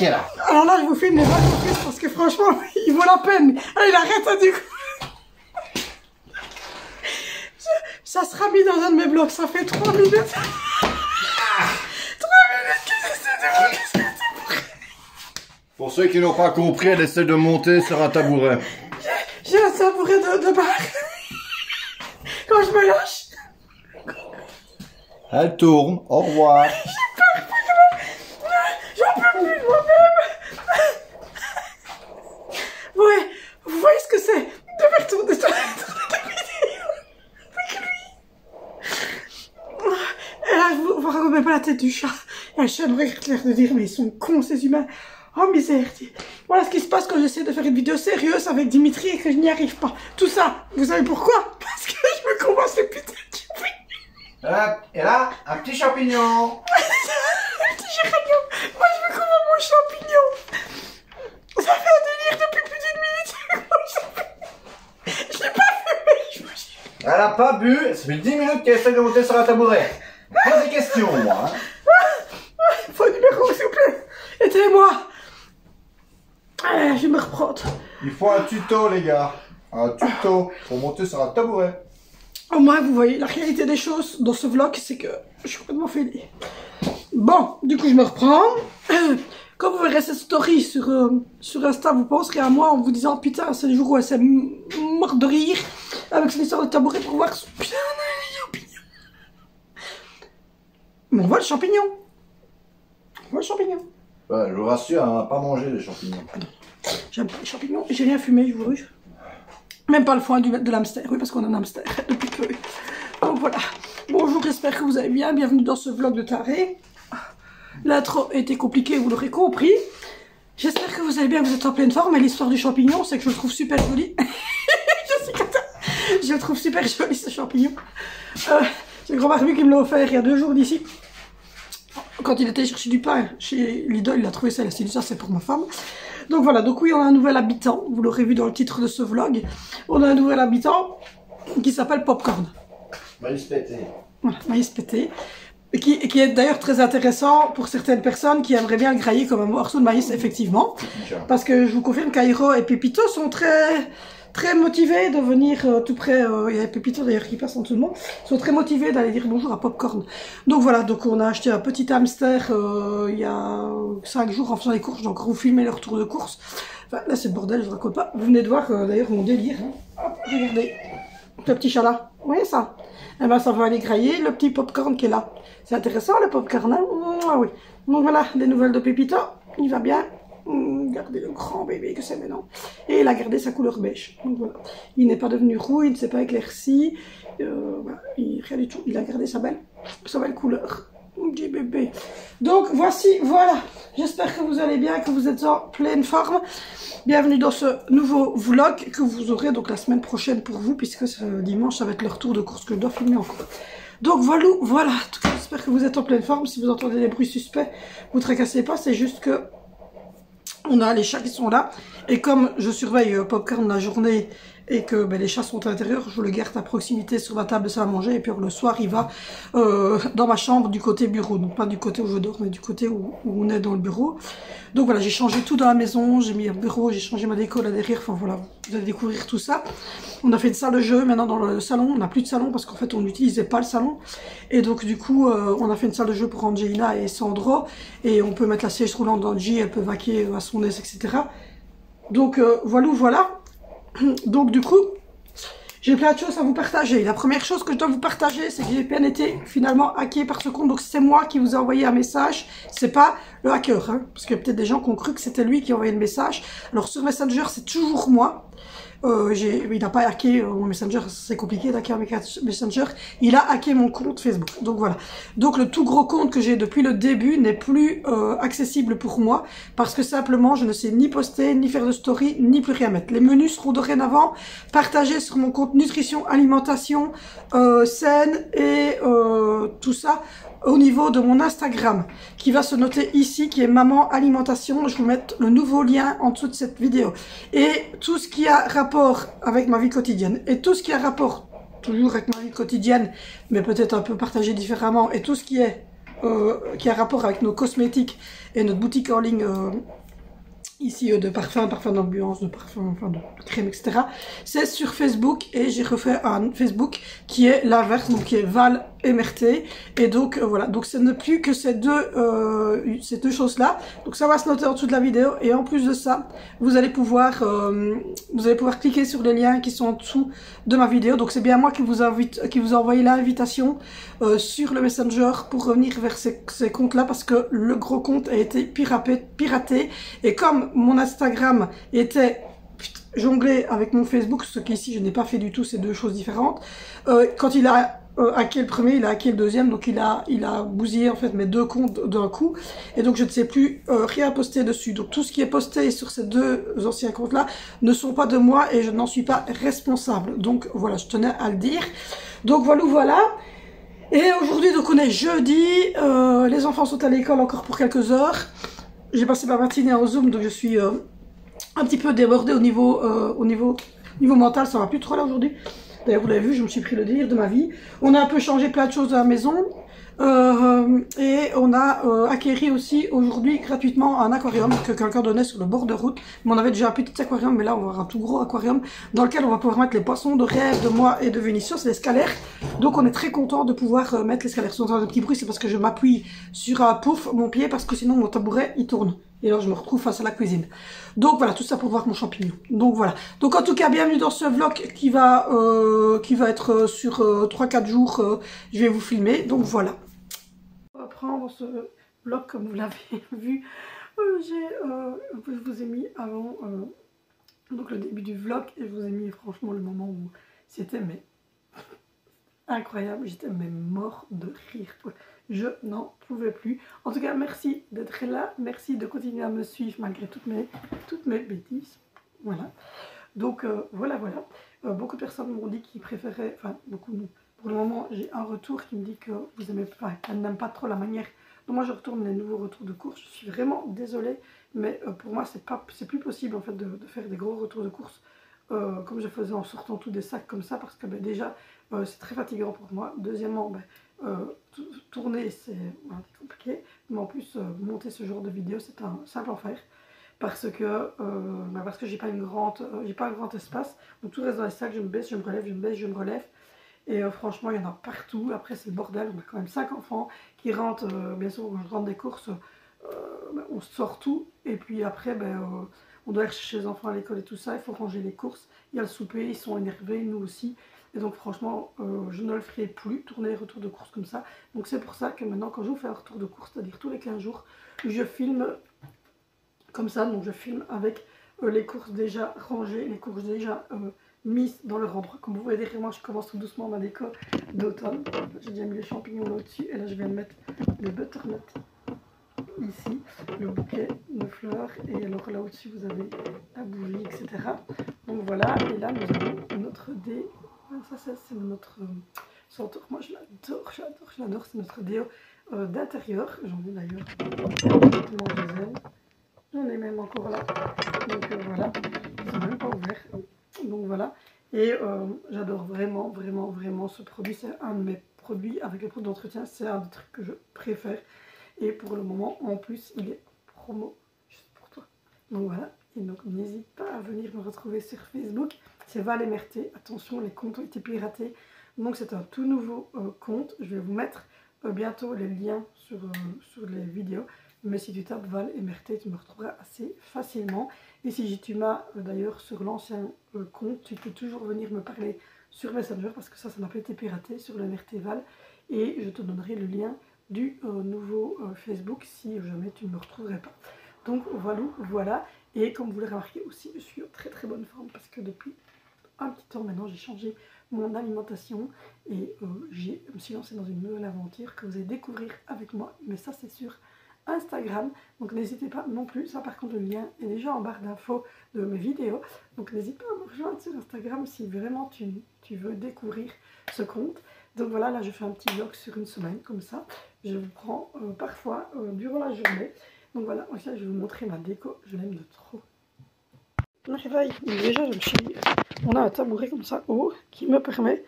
qui est là. Alors là, je vous filme les vaches en plus parce que franchement, il vaut la peine. Allez, il arrête ça du coup. Ça sera mis dans un de mes blogs, ça fait 3 minutes. 3 minutes que j'essaie de voir qu'est-ce que c'est pour. Pour ceux qui n'ont pas compris, elle essaie de monter sur un tabouret. J'ai un tabouret de barre. Quand je me lâche. Elle tourne, au revoir. J'en peux plus de moi-même. Ouais, vous voyez ce que c'est de faire tourner la vidéo avec lui. Et là, je vous remets pas la tête du chat. Et le chat me regarde l'air de dire, mais ils sont cons ces humains. Oh misère. Voilà ce qui se passe quand j'essaie de faire une vidéo sérieuse avec Dimitri et que je n'y arrive pas. Tout ça, vous savez pourquoi? Parce que je me commence les putains de champignon. Et là, un petit champignon. Un petit géranium. Moi je me commence mon champignon. Ça fait un délire depuis plus d'une minute. Je l'ai pas fumé, je me suis... Elle a pas bu, ça fait 10 minutes qu'elle essaie de monter sur un tabouret. Pas des questions, moi. Hein. Faut un numéro, s'il vous plaît. Aidez-moi. Allez, je vais me reprendre. Il faut un tuto, les gars. Un tuto pour monter sur un tabouret. Au moins, vous voyez, la réalité des choses dans ce vlog, c'est que je suis complètement fêlée. Bon, du coup, je me reprends. Quand vous verrez cette story sur Insta, vous penserez à moi en vous disant, putain, c'est le jour où elle s'est morte de rire avec son histoire de tabouret pour voir son putain de champignon. Mais on voit le champignon. On voit le champignon. Ouais, je vous rassure, on n'a pas mangé les champignons. J'aime pas les champignons, j'ai rien fumé, je vous jure. Même pas le foin de l'hamster, oui, parce qu'on a un hamster depuis peu. Donc voilà. Bonjour, j'espère que vous allez bien. Bienvenue dans ce vlog de taré. L'intro a été compliquée, vous l'aurez compris. J'espère que vous allez bien, que vous êtes en pleine forme. Et l'histoire du champignon, c'est que je le trouve super joli. Je le trouve super joli, ce champignon. C'est le grand barbu qui me l'a offert il y a 2 jours d'ici. Quand il était chercher du pain chez Lidl, il a trouvé ça, il a dit ça, c'est pour ma femme. Donc voilà, donc oui, on a un nouvel habitant, vous l'aurez vu dans le titre de ce vlog. On a un nouvel habitant qui s'appelle Popcorn. Maïs pété. Voilà, maïs pété. Et qui est d'ailleurs très intéressant pour certaines personnes qui aimeraient bien le grailler comme un morceau de maïs, effectivement. Parce que je vous confirme qu'Airo et Pépito sont très motivés de venir tout près, il y a Pépito d'ailleurs qui passe en dessous de moi, sont très motivés d'aller dire bonjour à Popcorn. Donc voilà, donc on a acheté un petit hamster il y a 5 jours en faisant les courses, donc vous filmez le retour de course. Enfin là c'est le bordel, je vous raconte pas. Vous venez de voir d'ailleurs mon délire. Hein. Hop, regardez, le petit chat là, vous voyez ça? Eh ben ça va aller grailler le petit Popcorn qui est là. C'est intéressant le Popcorn, hein? Ah oui. Donc voilà, les nouvelles de Pépito, il va bien. Regardez le grand bébé que c'est maintenant. Et il a gardé sa couleur beige. Donc voilà. Il n'est pas devenu roux, il ne s'est pas éclairci. Voilà. Rien du tout. Il a gardé sa belle couleur. Mon petit bébé. Donc voici, voilà. J'espère que vous allez bien, que vous êtes en pleine forme. Bienvenue dans ce nouveau vlog que vous aurez donc la semaine prochaine pour vous, puisque ce dimanche, ça va être le retour de course que je dois filmer encore. Donc voilà. En tout cas, j'espère que vous êtes en pleine forme. Si vous entendez des bruits suspects, vous ne tracassez pas. C'est juste que on a les chats qui sont là, et comme je surveille Popcorn la journée et que les chats sont à l'intérieur, je le garde à proximité sur ma table de salle à manger, et puis le soir il va dans ma chambre du côté bureau, donc pas du côté où je dors, mais du côté où on est dans le bureau. Donc voilà, j'ai changé tout dans la maison, j'ai mis un bureau, j'ai changé ma déco là derrière, enfin voilà, vous allez découvrir tout ça. On a fait une salle de jeu maintenant dans le salon, on n'a plus de salon parce qu'en fait on n'utilisait pas le salon, et donc du coup on a fait une salle de jeu pour Angelina et Sandro, et on peut mettre la siège roulante d'Angie, elle peut vaquer à son aise, etc. Donc voilà. Donc du coup, j'ai plein de choses à vous partager. La première chose que je dois vous partager, c'est que j'ai bien été finalement hacké par ce compte. Donc c'est moi qui vous ai envoyé un message, c'est pas le hacker, hein, parce qu'il y a peut-être des gens qui ont cru que c'était lui qui envoyait le message. Alors sur Messenger, c'est toujours moi. Il n'a pas hacké mon Messenger, c'est compliqué d'hacker un Messenger. Il a hacké mon compte Facebook. Donc voilà. Donc le tout gros compte que j'ai depuis le début n'est plus accessible pour moi, parce que simplement je ne sais ni poster, ni faire de story, ni plus rien mettre. Les menus seront dorénavant partagés sur mon compte nutrition, alimentation, saine et tout ça au niveau de mon Instagram, qui va se noter ici, qui est Maman Alimentation. Je vais vous mettre le nouveau lien en dessous de cette vidéo. Et tout ce qui a rapport avec ma vie quotidienne, et tout ce qui a rapport toujours avec ma vie quotidienne, mais peut-être un peu partagé différemment, et tout ce qui est qui a rapport avec nos cosmétiques et notre boutique en ligne ici de parfums d'ambiance, de parfums, enfin de crème, etc. C'est sur Facebook et j'ai refait un Facebook qui est l'inverse, donc qui est Val MRT. Et donc voilà, donc ce n'est plus que ces deux choses-là. Donc ça va se noter en dessous de la vidéo. Et en plus de ça, vous allez pouvoir cliquer sur les liens qui sont en dessous de ma vidéo. Donc c'est bien moi qui vous a envoyé l'invitation sur le Messenger pour revenir vers ces comptes-là parce que le gros compte a été piraté. Et comme mon Instagram était jonglé avec mon Facebook, ce qu'ici je n'ai pas fait du tout, c'est deux choses différentes. Quand il a hacké le premier, il a hacké le deuxième, donc il a bousillé en fait mes deux comptes d'un coup, et donc je ne sais plus rien poster dessus. Donc tout ce qui est posté sur ces deux anciens comptes-là ne sont pas de moi et je n'en suis pas responsable. Donc voilà, je tenais à le dire. Donc voilà. Et aujourd'hui, donc on est jeudi, les enfants sont à l'école encore pour quelques heures. J'ai passé ma matinée en Zoom, donc je suis un petit peu débordée au niveau mental, ça va plus trop là aujourd'hui. D'ailleurs, vous l'avez vu, je me suis pris le délire de ma vie. On a un peu changé plein de choses à la maison. Et on a acquéri aussi aujourd'hui gratuitement un aquarium que quelqu'un donnait sur le bord de route. Mais on avait déjà un petit aquarium, mais là on va avoir un tout gros aquarium dans lequel on va pouvoir mettre les poissons de rêve de moi et de Vénitius, c'est les scalaires. Donc on est très content de pouvoir mettre les scalaires. Si on entend un petit bruit, c'est parce que je m'appuie sur un pouf, mon pied, parce que sinon mon tabouret il tourne. Et alors je me retrouve face à la cuisine. Donc voilà, tout ça pour voir mon champignon. Donc voilà. Donc en tout cas, bienvenue dans ce vlog qui va être sur 3-4 jours. Je vais vous filmer. Donc voilà. On va prendre ce vlog comme vous l'avez vu. Je vous ai mis avant donc le début du vlog et je vous ai mis franchement le moment où c'était mais incroyable. J'étais même mort de rire. Je n'en pouvais plus. En tout cas, merci d'être là. Merci de continuer à me suivre malgré toutes mes bêtises. Voilà. Donc, voilà. Beaucoup de personnes m'ont dit qu'ils préféraient... Enfin, beaucoup non. Pour le moment, j'ai un retour qui me dit que vous aimez pas... Elle n'aime pas trop la manière dont moi je retourne les nouveaux retours de course. Je suis vraiment désolée. Mais pour moi, c'est plus possible en fait de faire des gros retours de course comme je faisais en sortant tous des sacs comme ça. Parce que déjà, c'est très fatigant pour moi. Deuxièmement, tourner c'est compliqué, mais en plus monter ce genre de vidéo c'est un simple enfer parce que j'ai pas un grand espace, donc tout reste dans les sacs, je me baisse, je me relève, et franchement il y en a partout. Après c'est le bordel, on a quand même 5 enfants qui rentrent, bien sûr quand je rentre des courses on sort tout, et puis après on doit aller chercher les enfants à l'école et tout ça, il faut ranger les courses, il y a le souper, ils sont énervés, nous aussi. Et donc franchement, je ne le ferai plus, tourner les retours de course comme ça. Donc c'est pour ça que maintenant, quand je vous fais un retour de course, c'est-à-dire tous les 15 jours, je filme comme ça. Donc je filme avec les courses déjà rangées, les courses déjà mises dans leur endroit. Comme vous voyez derrière moi, je commence tout doucement ma déco d'automne. J'ai déjà mis les champignons là-dessus. Et là, je viens de mettre les butternuts ici, le bouquet de fleurs. Et alors là au-dessus, vous avez la bougie, etc. Donc voilà, et là, nous avons notre dé. Ça c'est notre senteur, moi je l'adore, c'est notre déo d'intérieur. J'en ai d'ailleurs j'en ai même encore là, donc voilà, ils sont même pas ouverts, donc voilà. Et j'adore vraiment ce produit, c'est un de mes produits avec les produits d'entretien, c'est un des trucs que je préfère. Et pour le moment en plus il est promo juste pour toi, donc voilà. Et donc n'hésite pas à venir me retrouver sur Facebook, c'est Val MRT. Attention, les comptes ont été piratés, donc c'est un tout nouveau compte. Je vais vous mettre bientôt les liens sur les vidéos, mais si tu tapes Val MRT, tu me retrouveras assez facilement. Et si tu m'as d'ailleurs sur l'ancien compte, tu peux toujours venir me parler sur Messenger, parce que ça n'a pas été piraté sur le MRT Val, et je te donnerai le lien du nouveau Facebook si jamais tu ne me retrouverais pas. Donc voilà. Et comme vous l'avez remarqué aussi, je suis en très bonne forme parce que depuis un petit temps maintenant, j'ai changé mon alimentation et je me suis lancée dans une nouvelle aventure que vous allez découvrir avec moi. Mais ça, c'est sur Instagram. Donc n'hésitez pas non plus. Ça, par contre, le lien est déjà en barre d'infos de mes vidéos. Donc n'hésite pas à me rejoindre sur Instagram si vraiment tu veux découvrir ce compte. Donc voilà, là, je fais un petit vlog sur une semaine comme ça. Je vous prends parfois durant la journée. Donc voilà, je vais vous montrer ma déco, je l'aime de trop. On réveille, déjà on a un tabouret comme ça haut qui me permet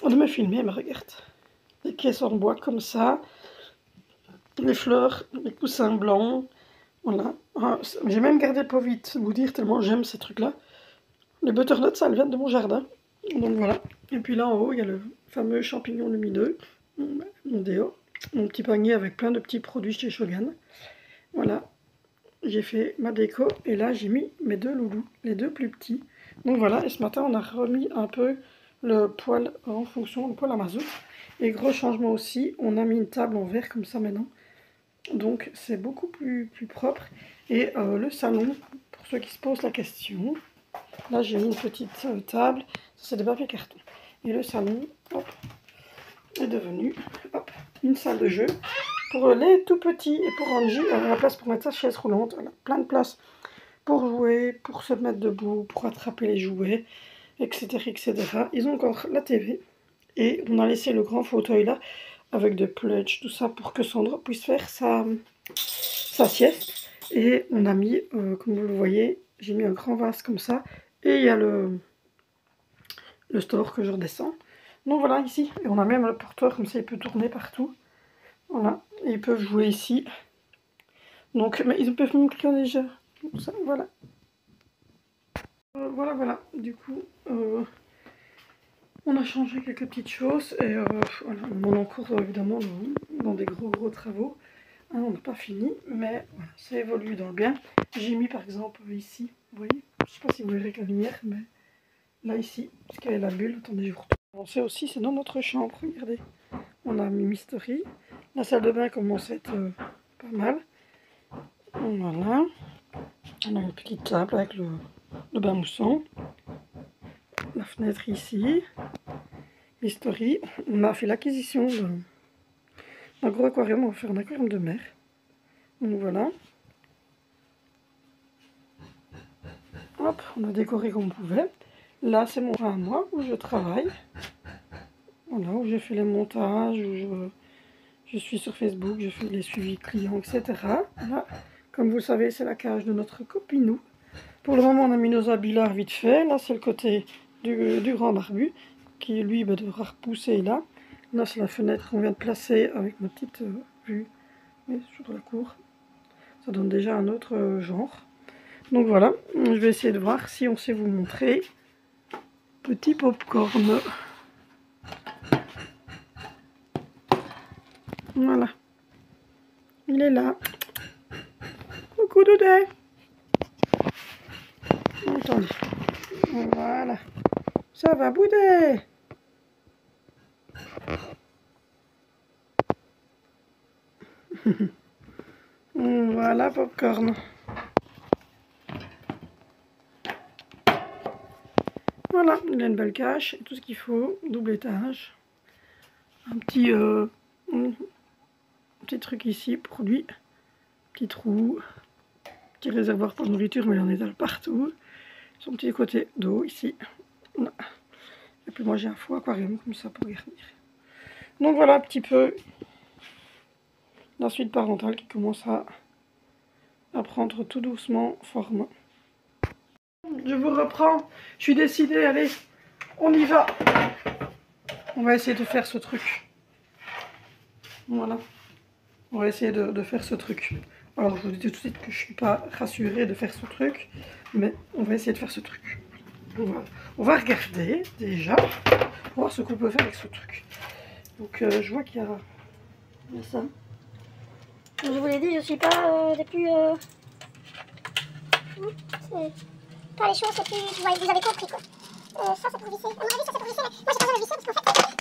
de me filmer, mais regarde. Des caisses en bois comme ça. les fleurs, les coussins blancs. Voilà. Ah, j'ai même gardé le pot vite, vous dire, tellement j'aime ces trucs-là. Les butternuts, ça vient de mon jardin. Donc voilà. Et puis là en haut, il y a le fameux champignon lumineux, mon déo, mon petit panier avec plein de petits produits chez Shogun. Voilà. J'ai fait ma déco et là j'ai mis mes deux loulous, les deux plus petits. Donc voilà, et ce matin on a remis un peu le poêle en fonction, le poêle à mazout. Et gros changement aussi, on a mis une table en verre comme ça maintenant. Donc c'est beaucoup plus propre. Et le salon, pour ceux qui se posent la question, là j'ai mis une petite table, ça c'est des papiers carton. Et le salon, hop, est devenu, hop, une salle de jeu. Pour les tout petits et pour Angie, elle a la place pour mettre sa chaise roulante, elle a plein de place pour jouer, pour se mettre debout, pour attraper les jouets, etc., etc. Ils ont encore la TV et on a laissé le grand fauteuil là avec des pledges, tout ça pour que Sandra puisse faire sa sieste. Et on a mis, comme vous le voyez, j'ai mis un grand vase comme ça et il y a le store que je redescends. Donc voilà ici, et on a même le porteur comme ça il peut tourner partout. Voilà, et ils peuvent jouer ici. Donc, mais ils peuvent même cliquer déjà. Ça, voilà. Voilà. Du coup, on a changé quelques petites choses. Et voilà, on est encore évidemment dans des gros travaux. Hein, on n'a pas fini, mais voilà, ça évolue dans le bien. J'ai mis par exemple ici, vous voyez, je ne sais pas si vous verrez avec la lumière, mais là ici, parce qu'il y a la bulle. Attendez, je vous retourne. On sait aussi, c'est dans notre chambre, regardez. On a mis Mystery. La salle de bain commence à être pas mal. Voilà. On a une petite table avec le bain moussant. La fenêtre ici. Mystery. On a fait l'acquisition d'un gros aquarium. On va faire un aquarium de mer. Donc voilà. Hop, on a décoré comme on pouvait. Là, c'est mon coin à moi où je travaille. Voilà, où je fais les montages, où je suis sur Facebook, je fais les suivis clients, etc. Là, comme vous le savez, c'est la cage de notre copinou. Pour le moment, on a mis nos habits là vite fait. Là, c'est le côté du grand barbu, qui lui devra repousser là. Là, c'est la fenêtre qu'on vient de placer avec ma petite vue sur la cour. Ça donne déjà un autre genre. Donc voilà, je vais essayer de voir si on sait vous montrer. Petit popcorn. Voilà. Il est là. Coucou Doudé. Attendez. Voilà. Ça va bouder. Voilà popcorn. Voilà, il a une belle cache, tout ce qu'il faut, double étage. Un petit truc ici pour lui. Petit trou. Petit réservoir pour nourriture, mais il en étale partout. Son petit côté d'eau ici. Voilà. Et puis moi j'ai un faux aquarium comme ça pour garnir. Donc voilà un petit peu la suite parentale qui commence à prendre tout doucement forme. Je vous reprends, je suis décidée, allez, on y va. On va essayer de faire ce truc. Voilà. On va essayer de faire ce truc. Alors je vous dis tout de suite que je ne suis pas rassurée de faire ce truc, mais on va essayer de faire ce truc. On va regarder déjà, voir ce qu'on peut faire avec ce truc. Donc je vois qu'il y a ça. Je vous l'ai dit, je suis pas des plus... Pas les choses les plus... Ouais, vous avez compris quoi. Ça c'est pour visser. À mon avis ça c'est pour visser, mais moi j'ai pas besoin de visser parce qu'en fait...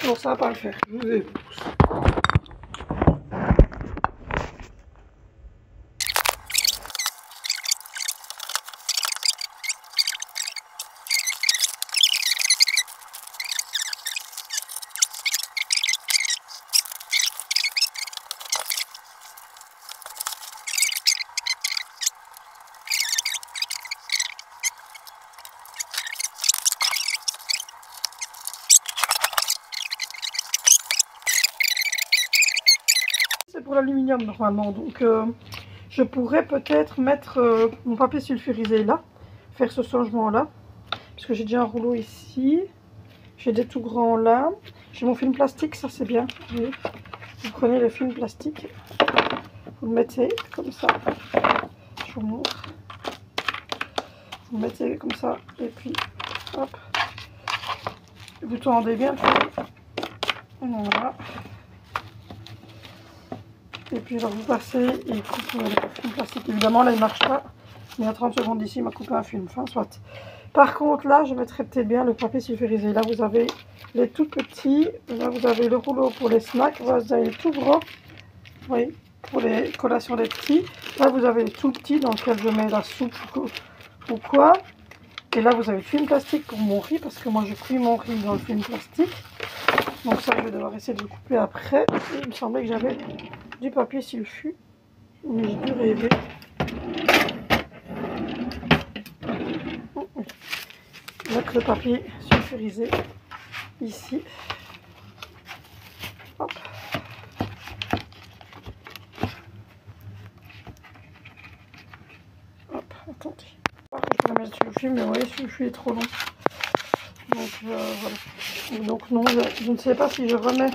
Non, ça va pas le faire. Je vous ai... pour l'aluminium normalement. Donc je pourrais peut-être mettre mon papier sulfurisé là, faire ce changement là. Parce que j'ai déjà un rouleau ici. J'ai des tout grands là. J'ai mon film plastique, ça c'est bien. Vous prenez le film plastique, vous le mettez comme ça. Je vous montre. Vous le mettez comme ça et puis hop. Vous tendez bien. Voilà. Et puis alors vous passez et coupez le film plastique. Évidemment là il ne marche pas. Mais à 30 secondes d'ici il m'a coupé un film. Enfin soit. Par contre là je mettrais peut-être bien le papier sulfurisé. Là vous avez les tout petits. Là vous avez le rouleau pour les snacks. Là vous avez les tout gros. Oui, pour les collations des petits. Là vous avez les tout petits dans lequel je mets la soupe ou quoi. Et là vous avez le film plastique pour mon riz. Parce que moi je cuis mon riz dans le film plastique. Donc ça je vais devoir essayer de le couper après. Et il me semblait que j'avais du papier sulfu. Mais j'ai dû rêver. Mettre le papier sulfurisé ici. Hop. Hop, attendez. Je peux la mettre sur le film, mais vous voyez, le film est trop long. Donc voilà. Donc non, je ne sais pas si je remets.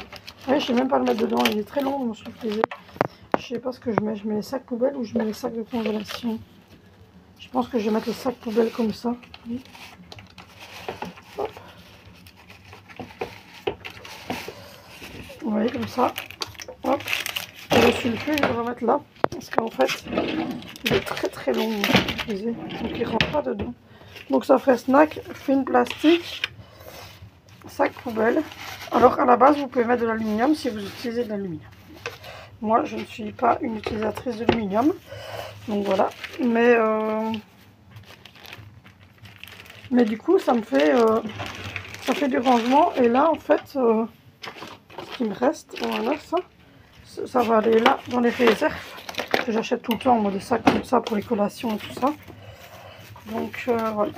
Oui, je ne sais même pas le mettre dedans, il est très long mon sulfurisé. Je sais pas ce que je mets. Je mets les sacs poubelles ou je mets les sacs de congélation. Je pense que je vais mettre les sacs poubelles comme ça. Oui. Hop. Vous voyez comme ça. Hop. Et le sulfure, je vais le remettre là. Parce qu'en fait, il est très très long. Donc il ne rentre pas dedans. Donc ça ferait snack, film plastique, sac poubelle. Alors à la base, vous pouvez mettre de l'aluminium si vous utilisez de l'aluminium. Moi, je ne suis pas une utilisatrice d'aluminium. Donc voilà. Mais du coup, ça fait du rangement. Et là, en fait, ce qui me reste, voilà, ça va aller là, dans les réserves. Que j'achète tout le temps, moi, des sacs comme ça pour les collations et tout ça. Donc, voilà.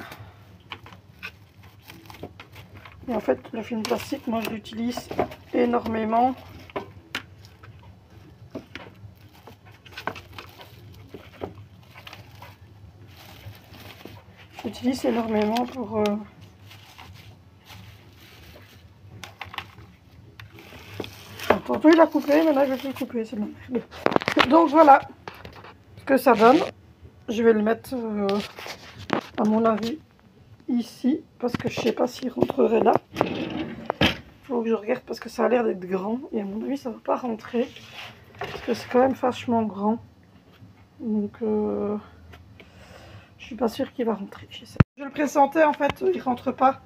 Et en fait, le film plastique, moi, je l'utilise énormément. J'utilise énormément pour... Tantôt il a coupé, mais là je vais plus le couper, c'est bon. Donc voilà ce que ça donne. Je vais le mettre, à mon avis, ici, parce que je sais pas s'il rentrerait là. Faut que je regarde parce que ça a l'air d'être grand, et à mon avis ça va pas rentrer, parce que c'est quand même vachement grand. Donc je suis pas sûre qu'il va rentrer. Je le pressentais, en fait, il rentre pas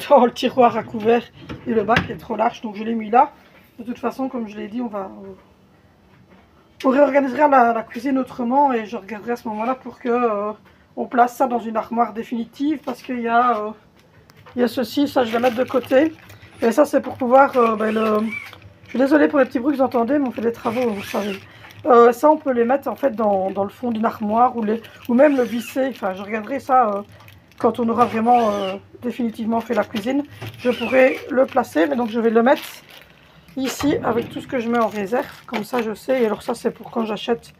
dans le tiroir à couvert et le bac est trop large, donc je l'ai mis là. De toute façon, comme je l'ai dit, on réorganisera la cuisine autrement et je regarderai à ce moment-là pour que on place ça dans une armoire définitive, parce qu'il y a ceci, ça je vais mettre de côté. Et ça c'est pour pouvoir, je suis désolée pour les petits bruits que vous entendez, mais on fait des travaux, vous savez. Ça on peut les mettre en fait dans le fond d'une armoire ou même le visser. Enfin je regarderai ça quand on aura vraiment définitivement fait la cuisine. Je pourrai le placer, mais donc je vais le mettre ici avec tout ce que je mets en réserve. Comme ça je sais. Et alors ça c'est pour quand j'achète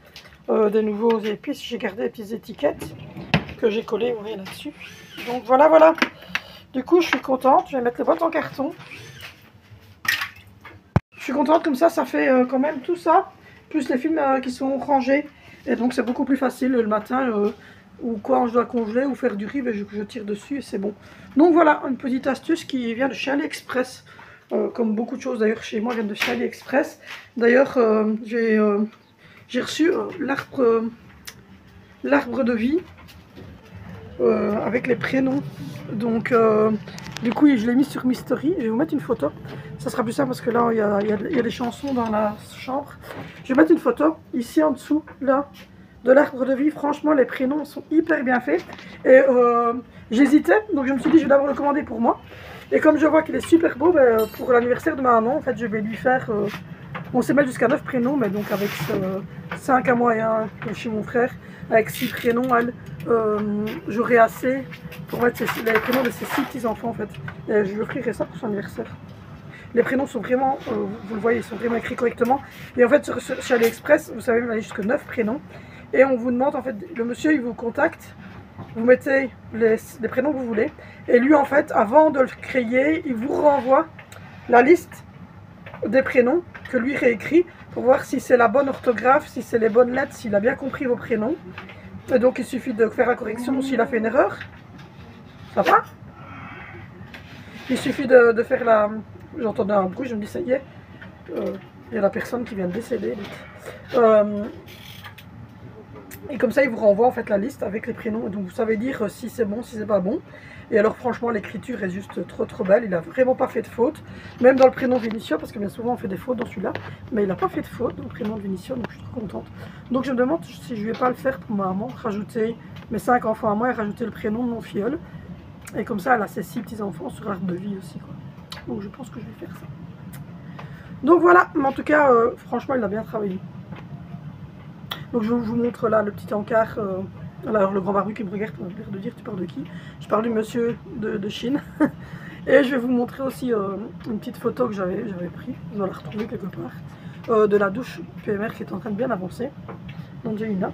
des nouveaux épices. J'ai gardé des petites étiquettes que j'ai collées, vous voyez, là-dessus. Donc voilà, voilà. Du coup je suis contente. Je vais mettre les boîtes en carton. Je suis contente, comme ça fait quand même tout ça. Plus les films qui sont rangés, et donc c'est beaucoup plus facile le matin ou quand je dois congeler ou faire du riz, je tire dessus et c'est bon. Donc voilà une petite astuce qui vient de chez AliExpress, comme beaucoup de choses d'ailleurs chez moi viennent de chez AliExpress. D'ailleurs j'ai reçu l'arbre de vie avec les prénoms, donc du coup je l'ai mis sur Mystery. Je vais vous mettre une photo, ça sera plus simple parce que là il y a des chansons dans la chambre. Je vais mettre une photo ici en dessous là de l'arbre de vie. Franchement les prénoms sont hyper bien faits et j'hésitais, donc je me suis dit je vais d'abord le commander pour moi, et comme je vois qu'il est super beau, pour l'anniversaire de ma maman en fait je vais lui faire on sait mettre jusqu'à 9 prénoms, mais donc avec 5 à moi et 1 chez mon frère, avec 6 prénoms, j'aurai assez pour mettre les prénoms de ses 6 petits enfants en fait. Et je lui offrirai ça pour son anniversaire. Les prénoms sont vraiment, vous le voyez, ils sont vraiment écrits correctement. Et en fait, sur AliExpress, vous savez, vous avez jusqu'à 9 prénoms. Et on vous demande, en fait, le monsieur, il vous contacte. Vous mettez les prénoms que vous voulez. Et lui, en fait, avant de le créer, il vous renvoie la liste des prénoms que lui réécrit pour voir si c'est la bonne orthographe, si c'est les bonnes lettres, s'il a bien compris vos prénoms. Et donc, il suffit de faire la correction s'il a fait une erreur. Ça va? Il suffit de faire la... J'entendais un bruit, je me dis, ça y est, il y a la personne qui vient de décéder. Et comme ça, il vous renvoie en fait la liste avec les prénoms. Et donc, vous savez dire si c'est bon, si c'est pas bon. Et alors, franchement, l'écriture est juste trop belle. Il a vraiment pas fait de faute. Même dans le prénom de Vinicio, parce que bien souvent, on fait des fautes dans celui-là. Mais il n'a pas fait de faute dans le prénom de Vinicio, donc je suis trop contente. Donc, je me demande si je vais pas le faire pour ma maman, rajouter mes 5 enfants à moi et rajouter le prénom de mon filleul. Et comme ça, elle a ses 6 petits-enfants sur Art de Vie aussi, quoi. Donc, je pense que je vais faire ça. Donc, voilà. Mais en tout cas, franchement, il a bien travaillé. Donc, je vous montre là le petit encart. Alors, le grand baru qui me regarde, on va l'air de dire, tu parles de qui? Je parle du monsieur de Chine. Et je vais vous montrer aussi une petite photo que j'avais prise. Je dois la retrouver quelque part. De la douche PMR qui est en train de bien avancer. d'Angelina.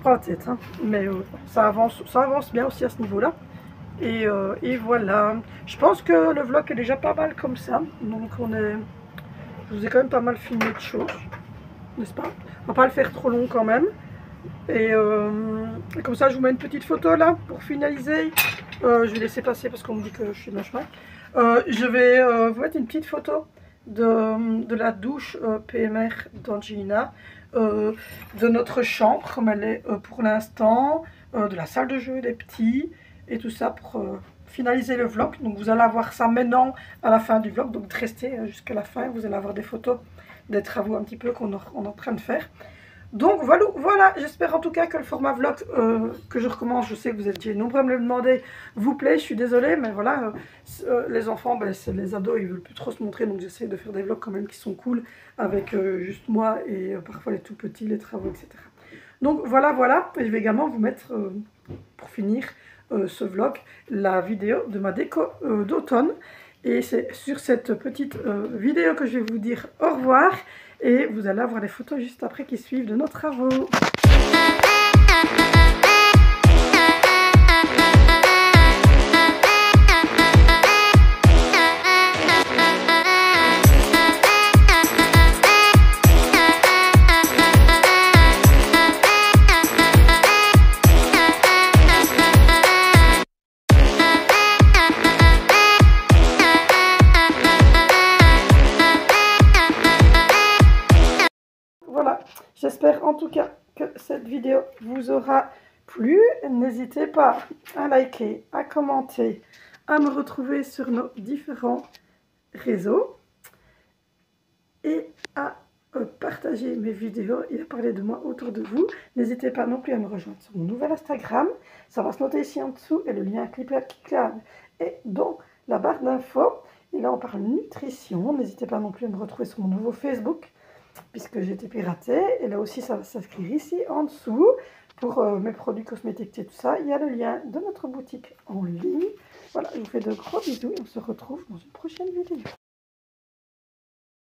Pas la tête, hein. Mais ça avance bien aussi à ce niveau-là. Et voilà. Je pense que le vlog est déjà pas mal comme ça. Donc je vous ai quand même pas mal filmé de choses, n'est-ce pas? On va pas le faire trop long quand même. Et comme ça, je vous mets une petite photo là pour finaliser. Je vais laisser passer parce qu'on me dit que je suis dans le chemin. Je vais vous mettre une petite photo de la douche PMR d'Angelina, de notre chambre comme elle est pour l'instant, de la salle de jeu des petits et tout ça pour finaliser le vlog. Donc vous allez avoir ça maintenant à la fin du vlog, donc restez jusqu'à la fin, vous allez avoir des photos des travaux un petit peu qu'on est en train de faire. Donc voilà, j'espère en tout cas que le format vlog que je recommence, je sais que vous êtes nombreux à me le demander, vous plaît. Je suis désolée, mais voilà, les enfants, ben, c'est les ados, ils veulent plus trop se montrer, donc j'essaie de faire des vlogs quand même qui sont cool, avec juste moi et parfois les tout petits, les travaux, etc. Donc voilà, et je vais également vous mettre, pour finir ce vlog, la vidéo de ma déco d'automne. Et c'est sur cette petite vidéo que je vais vous dire au revoir. Et vous allez avoir les photos juste après qui suivent de nos travaux. J'espère en tout cas que cette vidéo vous aura plu. N'hésitez pas à liker, à commenter, à me retrouver sur nos différents réseaux et à partager mes vidéos et à parler de moi autour de vous. N'hésitez pas non plus à me rejoindre sur mon nouvel Instagram. Ça va se noter ici en dessous et le lien cliquable est dans la barre d'infos. Et là on parle nutrition. N'hésitez pas non plus à me retrouver sur mon nouveau Facebook, puisque j'ai été piratée, et là aussi ça va s'inscrire ici en dessous pour mes produits cosmétiques et tout ça. Il y a le lien de notre boutique en ligne. Voilà, je vous fais de gros bisous et on se retrouve dans une prochaine vidéo.